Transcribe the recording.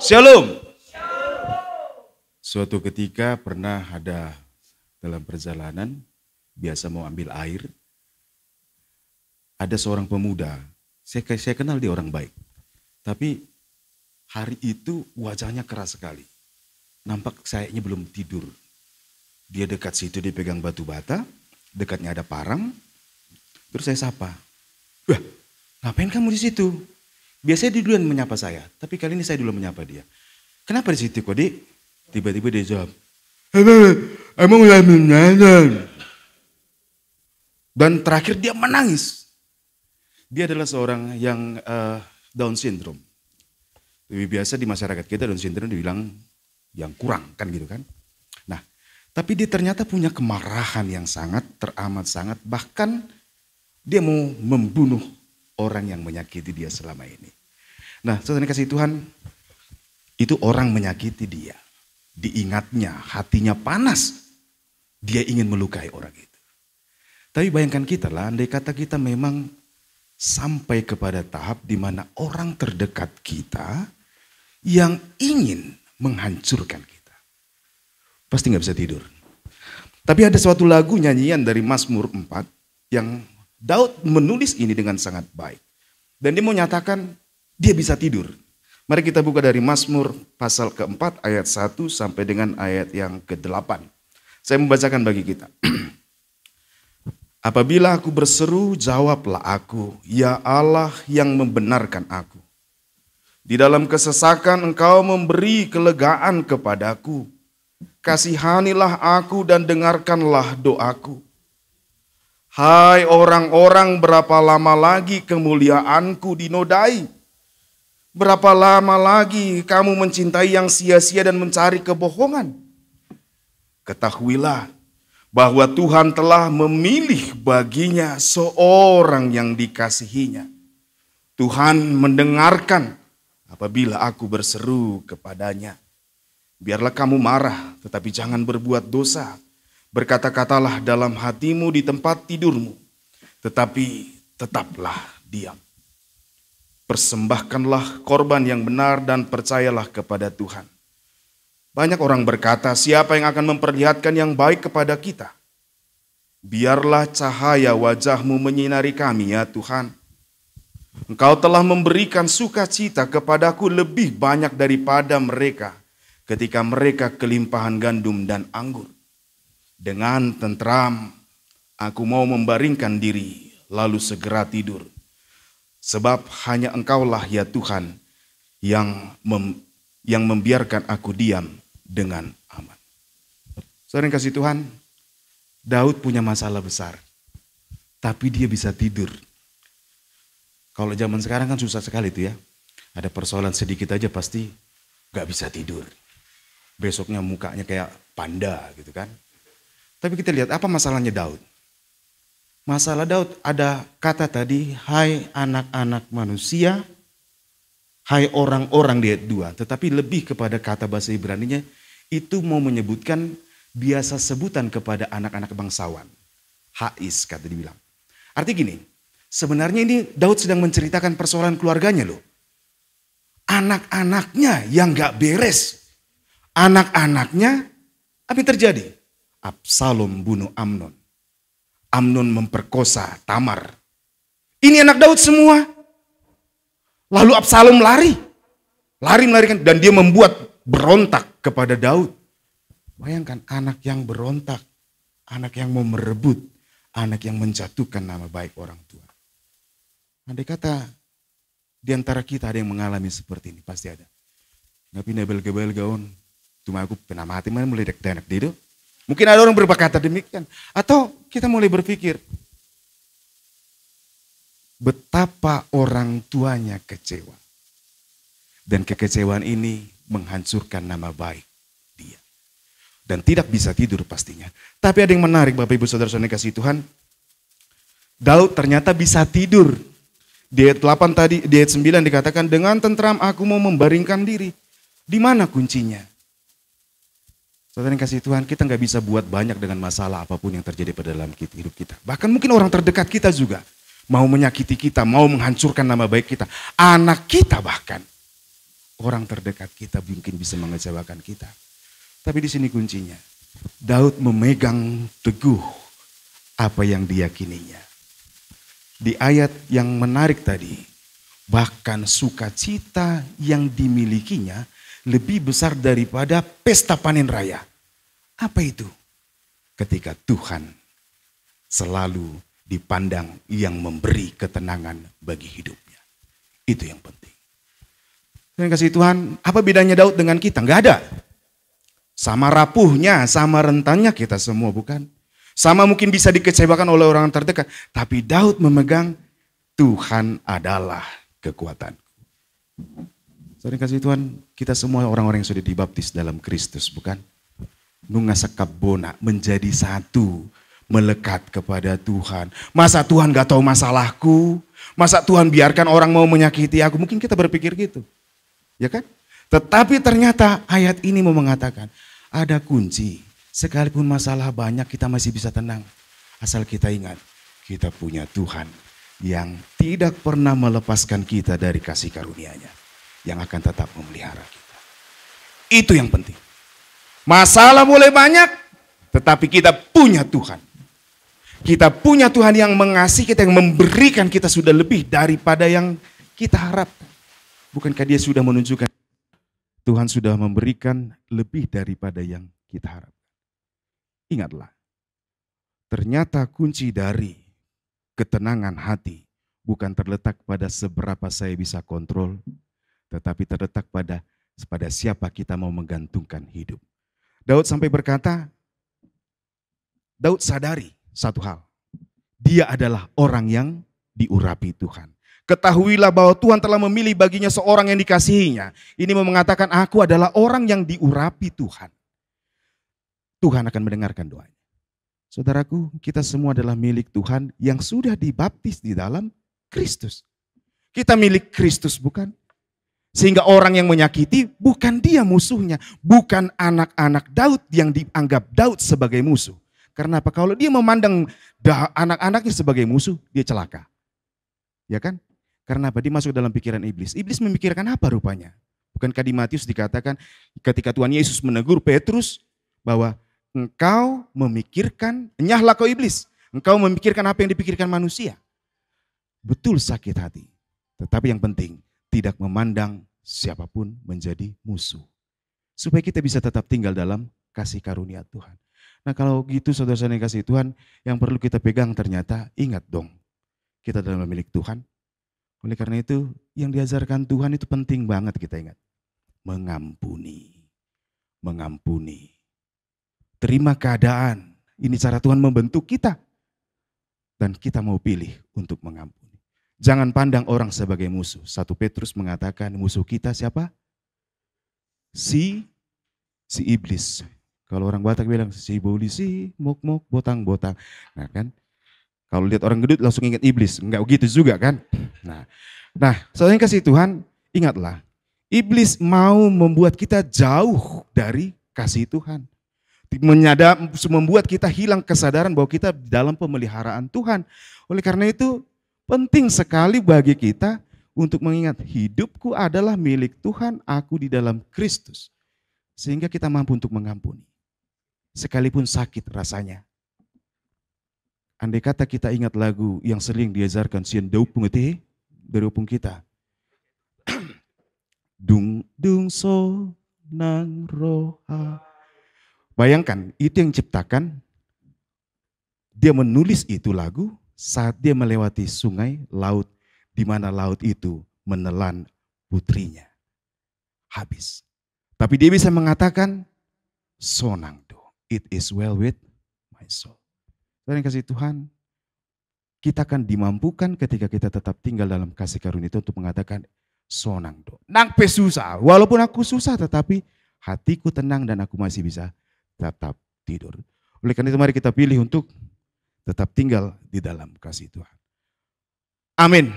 Shalom. Suatu ketika pernah ada dalam perjalanan, biasa mau ambil air, ada seorang pemuda, saya kenal dia orang baik. Tapi hari itu wajahnya keras sekali. Nampak sayapnya belum tidur. Dia dekat situ, dia pegang batu bata, dekatnya ada parang. Terus saya sapa, "Wah, ngapain kamu di situ?" Biasanya dia duluan menyapa saya, tapi kali ini saya dulu menyapa dia. "Kenapa di situ, Kode?" Tiba-tiba dia jawab, "Emang udah menyanyi." Dan terakhir dia menangis. Dia adalah seorang yang Down syndrome. Lebih biasa di masyarakat kita Down syndrome dibilang yang kurang, kan gitu kan. Nah, tapi dia ternyata punya kemarahan yang sangat teramat sangat, bahkan dia mau membunuh orang yang menyakiti dia selama ini. Nah, saudara kasih Tuhan, itu orang menyakiti dia. Diingatnya, hatinya panas. Dia ingin melukai orang itu. Tapi bayangkan kita lah, andai kata kita memang sampai kepada tahap di mana orang terdekat kita yang ingin menghancurkan kita. Pasti gak bisa tidur. Tapi ada suatu lagu nyanyian dari Mazmur 4 yang Daud menulis ini dengan sangat baik. Dan dia mau nyatakan dia bisa tidur. Mari kita buka dari Mazmur pasal keempat ayat 1 sampai dengan ayat yang ke-8. Saya membacakan bagi kita. "Apabila aku berseru, jawablah aku, ya Allah yang membenarkan aku. Di dalam kesesakan Engkau memberi kelegaan kepadaku. Kasihanilah aku dan dengarkanlah doaku. Hai orang-orang, berapa lama lagi kemuliaanku dinodai? Berapa lama lagi kamu mencintai yang sia-sia dan mencari kebohongan? Ketahuilah bahwa Tuhan telah memilih baginya seorang yang dikasihinya. Tuhan mendengarkan apabila aku berseru kepadanya. Biarlah kamu marah, tetapi jangan berbuat dosa. Berkata-katalah dalam hatimu di tempat tidurmu, tetapi tetaplah diam. Persembahkanlah korban yang benar dan percayalah kepada Tuhan." Banyak orang berkata, "Siapa yang akan memperlihatkan yang baik kepada kita?" Biarlah cahaya wajahmu menyinari kami ya Tuhan. Engkau telah memberikan sukacita kepadaku lebih banyak daripada mereka ketika mereka kelimpahan gandum dan anggur. Dengan tentram aku mau membaringkan diri lalu segera tidur. Sebab hanya Engkaulah ya Tuhan yang membiarkan aku diam dengan aman. Saudara yang kasih Tuhan, Daud punya masalah besar. Tapi dia bisa tidur. Kalau zaman sekarang kan susah sekali tuh ya. Ada persoalan sedikit aja pasti gak bisa tidur. Besoknya mukanya kayak panda gitu kan. Tapi kita lihat apa masalahnya Daud. Masalah Daud ada kata tadi, hai anak-anak manusia, hai orang-orang di ayat 2. Tetapi lebih kepada kata bahasa Ibraninya, itu mau menyebutkan biasa sebutan kepada anak-anak bangsawan. Hais kata dibilang. Arti gini, sebenarnya ini Daud sedang menceritakan persoalan keluarganya loh. Anak-anaknya yang gak beres. Anak-anaknya, apa yang terjadi? Absalom bunuh Amnon. Amnon memperkosa Tamar. Ini anak Daud semua. Lalu Absalom lari. Melarikan. Dan dia membuat berontak kepada Daud. Bayangkan anak yang berontak. Anak yang mau merebut. Anak yang menjatuhkan nama baik orang tua. Andai kata di antara kita ada yang mengalami seperti ini. Pasti ada. Tapi nebel-gebel gaun. Cuma aku pernah mati mana mulai dek-denek itu. Mungkin ada orang berkata demikian. Atau kita mulai berpikir. Betapa orang tuanya kecewa. Dan kekecewaan ini menghancurkan nama baik dia. Dan tidak bisa tidur pastinya. Tapi ada yang menarik Bapak Ibu Saudara-saudara kasih Tuhan. Daud ternyata bisa tidur. Di ayat 8 tadi, di ayat 9 dikatakan, dengan tentram aku mau membaringkan diri. Di mana kuncinya? Saudara yang kasih Tuhan, kita nggak bisa buat banyak dengan masalah apapun yang terjadi pada dalam hidup kita. Bahkan mungkin orang terdekat kita juga mau menyakiti kita, mau menghancurkan nama baik kita. Anak kita bahkan. orang terdekat kita mungkin bisa mengecewakan kita. Tapi di sini kuncinya. Daud memegang teguh apa yang diyakininya. Di ayat yang menarik tadi, bahkan sukacita yang dimilikinya lebih besar daripada pesta panen raya. Apa itu? Ketika Tuhan selalu dipandang yang memberi ketenangan bagi hidupnya. Itu yang penting. Dan kasih Tuhan, apa bedanya Daud dengan kita? Enggak ada. Sama rapuhnya, sama rentannya kita semua, bukan? Sama mungkin bisa dikecewakan oleh orang terdekat. Tapi Daud memegang Tuhan adalah kekuatanku. Saudara kasih Tuhan, kita semua orang-orang yang sudah dibaptis dalam Kristus, bukan? Nungasakabona, menjadi satu, melekat kepada Tuhan. Masa Tuhan gak tahu masalahku? Masa Tuhan biarkan orang mau menyakiti aku? Mungkin kita berpikir gitu. Ya kan? Tetapi ternyata ayat ini mau mengatakan, ada kunci. Sekalipun masalah banyak kita masih bisa tenang. Asal kita ingat, kita punya Tuhan yang tidak pernah melepaskan kita dari kasih karunia-Nya. Yang akan tetap memelihara kita. Itu yang penting. Masalah boleh banyak, tetapi kita punya Tuhan. Kita punya Tuhan yang mengasihi kita, yang memberikan kita sudah lebih daripada yang kita harapkan. Bukankah Dia sudah menunjukkan Tuhan sudah memberikan lebih daripada yang kita harapkan. Ingatlah, ternyata kunci dari ketenangan hati bukan terletak pada seberapa saya bisa kontrol, tetapi terletak pada siapa kita mau menggantungkan hidup. Daud sampai berkata, Daud sadari satu hal, dia adalah orang yang diurapi Tuhan. Ketahuilah bahwa Tuhan telah memilih baginya seorang yang dikasihinya. Ini mau mengatakan aku adalah orang yang diurapi Tuhan. Tuhan akan mendengarkan doanya. Saudaraku, kita semua adalah milik Tuhan yang sudah dibaptis di dalam Kristus. Kita milik Kristus, bukan? Sehingga orang yang menyakiti bukan dia musuhnya. Bukan anak-anak Daud yang dianggap Daud sebagai musuh. Karena apa? Kalau dia memandang anak-anaknya sebagai musuh, dia celaka. Ya kan? Karena apa? Dia masuk dalam pikiran iblis. Iblis memikirkan apa rupanya? Bukankah di Matius dikatakan ketika Tuhan Yesus menegur Petrus bahwa engkau memikirkan, enyahlah kau iblis. Engkau memikirkan apa yang dipikirkan manusia. Betul sakit hati. Tetapi yang penting tidak memandang siapapun menjadi musuh. Supaya kita bisa tetap tinggal dalam kasih karunia Tuhan. Nah kalau gitu saudara-saudara yang kasih Tuhan, yang perlu kita pegang ternyata ingat dong. Kita adalah milik Tuhan. Oleh karena itu yang diajarkan Tuhan itu penting banget kita ingat. Mengampuni. Mengampuni. Terima keadaan. Ini cara Tuhan membentuk kita. Dan kita mau pilih untuk mengampuni. Jangan pandang orang sebagai musuh. 1 Petrus mengatakan musuh kita siapa? Si iblis. Kalau orang Batak bilang si polisi, mok-mok, botang-botang. Nah kan, kalau lihat orang gendut langsung ingat iblis. Enggak begitu juga kan. Nah saudara yang kasih Tuhan, ingatlah. Iblis mau membuat kita jauh dari kasih Tuhan. Membuat kita hilang kesadaran bahwa kita dalam pemeliharaan Tuhan. Oleh karena itu penting sekali bagi kita untuk mengingat hidupku adalah milik Tuhan, aku di dalam Kristus. Sehingga kita mampu untuk mengampuni. Sekalipun sakit rasanya. Andai kata kita ingat lagu yang sering diajarkan Sien Daupung Ete dari opung kita. Dung dung so nang roha. Bayangkan itu yang ciptakan. Dia menulis itu lagu saat dia melewati sungai, laut, di mana laut itu menelan putrinya. Habis. Tapi dia bisa mengatakan, sonangdo, it is well with my soul. Dan kasih Tuhan, kita akan dimampukan ketika kita tetap tinggal dalam kasih karunia itu untuk mengatakan, sonangdo. Nangpe susah, walaupun aku susah tetapi hatiku tenang dan aku masih bisa tetap tidur. Oleh karena itu mari kita pilih untuk tetap tinggal di dalam kasih Tuhan. Amin.